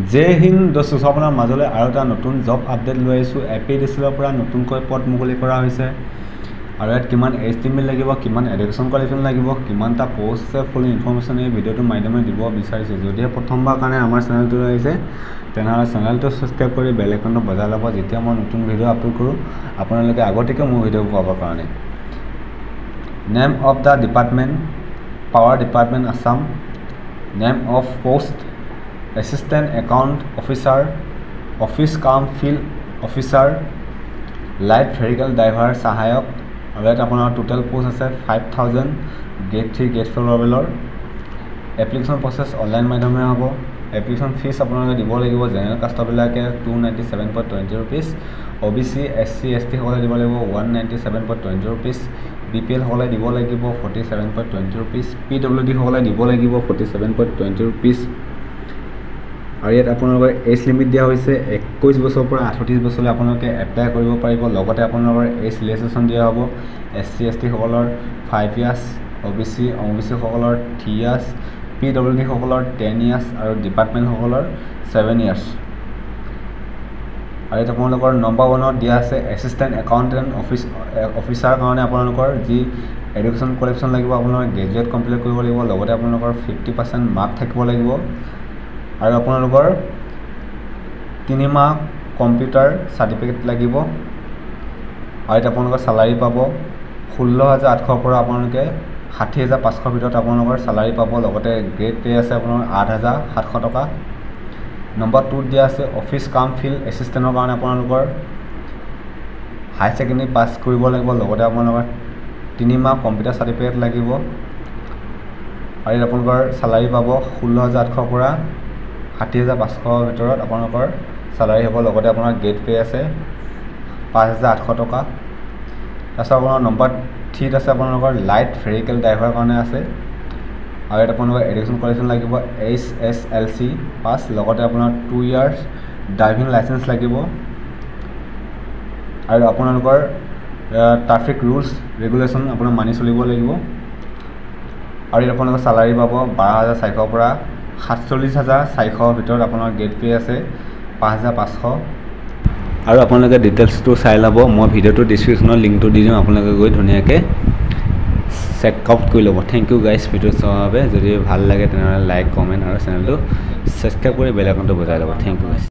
জয় হিন্দ দোস্ত আপোনাৰ মাজলৈ আৰু এটা নতুন জব আপডেট লৈ আহিছোঁ এপিডিচিএলৰ পৰা নতুনকৈ পদ মুকলি কৰা হৈছে আৰু ইয়াত কিমান HTML লাগিব কিমান এডুকেশ্যন কোৱালিফিকেশ্যন লাগিব কিমানটা পোষ্ট আছে ফুল ইনফৰমেশ্যন এই ভিডিঅ'টোৰ মাধ্যমে দিব বিচাৰিছোঁ যদিহে প্ৰথমবাৰ কাৰণে আমাৰ চেনেলটো আহিছে তেনেহ'লে চেনেলটো ছাবস্ক্ৰাইব কৰি বেল আইকনটো বজাই ল'ব যেতিয়া মই নতুন ভিডিঅ' আপলোড কৰোঁ আপোনালোকে আগতীয়াকৈ মোৰ ভিডিঅ' পাবৰ কাৰণে name of the department power department Assam name of post Assistant Account Officer, Office Cum Field Officer, Light Vehicle Driver Sahayok আৰু ইয়াত আপোনাৰ টোটেল পোষ্ট আছে 5000 গ্ৰেড 3 গ্ৰেড 4 লেভেলৰ এপ্লিকেশ্যন প্ৰচেছ অনলাইন মাধ্যমে হ'ব এপ্লিকেশ্যন ফিজ আপোনালোকে দিব লাগিব general কাষ্টবিলাকে 297.20 rupees OBC SC ST সকলে দিব লাগিব 197.20 rupees BPL সকলে দিব লাগিব 47.20 rupees PWD সকলে দিব লাগিব 47.20 rupees আৰু ইয়াত আপোনালোকৰ এজ লিমিট দিয়া হৈছে 21 বছৰৰ পৰা 38 বছৰলৈ আপোনালোকে এপ্লাই কৰিব পাৰিব লগতে আপোনালোকৰ এজ ৰিলেক্সেশ্যন দিয়া হ'ব SC ST সকলৰ 5 years OBC সকলৰ 3 years PWD সকলৰ 10 years আৰু ডিপাৰ্টমেণ্ট সকলৰ 7 years আৰু ইয়াত আপোনালোকৰ নম্বৰ 1ত দিয়া আছে এছিষ্টেণ্ট একাউণ্টেণ্ট অফিচাৰ কাৰণে আপোনালোকৰ যি এডুকেশ্যন কোৱালিফিকেশ্যন লাগিব আপোনালোকে গ্ৰেজুৱেট কমপ্লিট কৰিব লাগিব লগতে আপোনালোকৰ 50% মাৰ্ক থাকিব লাগিব আৰু আপোনালোকৰ 3 মাহ কম্পিউটাৰ সাৰ্টিফিকেট লাগিব আৰু এটা আপোনালোকৰ স্যালাৰি পাব 16800 পৰা আপোনালোকে 60500 ভিতৰত আপোনালোকৰ স্যালাৰি পাব লগতে গ্ৰেড পে আছে আপোনাৰ 8700 টকা নম্বৰ 2 দিয়া আছে অফিচ কাম ফিল্ড এছিষ্টেণ্টৰ কাৰণে আপোনালোকৰ হাই সেকেন্ডাৰী পাছ কৰিব লাগিব লগতে আপোনালোকৰ 3 মাহ কম্পিউটাৰ সাৰ্টিফিকেট লাগিব আৰু আপোনালোকৰ স্যালাৰি পাব 16800 পৰা 60500 ভিতৰত আপোনালোকৰ স্যালাৰি হ'ব লগতে আপোনাৰ গ্ৰেড পে আছে 5800 টকা তাৰপিছত আপোনাৰ নম্বৰ 3 আছে আপোনালোকৰ লাইট ভেহিকেল ড্ৰাইভাৰ কাৰণে আছে আৰু এটা আপোনালোকৰ এডুকেশ্যন কোৱালিফিকেশ্যন লাগিব HSLC পাছ লগতে আপোনাৰ 2 years ড্ৰাইভিং লাইসেন্স লাগিব আৰু আপোনালোকৰ ট্ৰাফিক ৰুলছ ৰেগুলেশ্যন আপোনাৰ মানি চলিব লাগিব আৰু এটা আপোনালোকৰ স্যালাৰি পাব 12400 পৰা 47400 ভিতৰত আপোনাৰ গ্ৰেড পে আছে 5500 আৰু আপোনালোকে ডিটেইলছটো চাই ল'ব মই ভিডিঅ'টো ডেছক্ৰিপশ্যনত লিংকটো দি দিম আপোনালোকে গৈ ধুনীয়াকৈ চেক আউট কৰি ল'ব থেংক ইউ গাইজ ভিডিঅ' চোৱাৰ বাবে যদি ভাল লাগে তেনেহ'লে লাইক কমেণ্ট আৰু চেনেলটো ছাবস্ক্ৰাইব কৰি বেল আইকনটো বজাই ল'ব থেংক ইউ গাইজ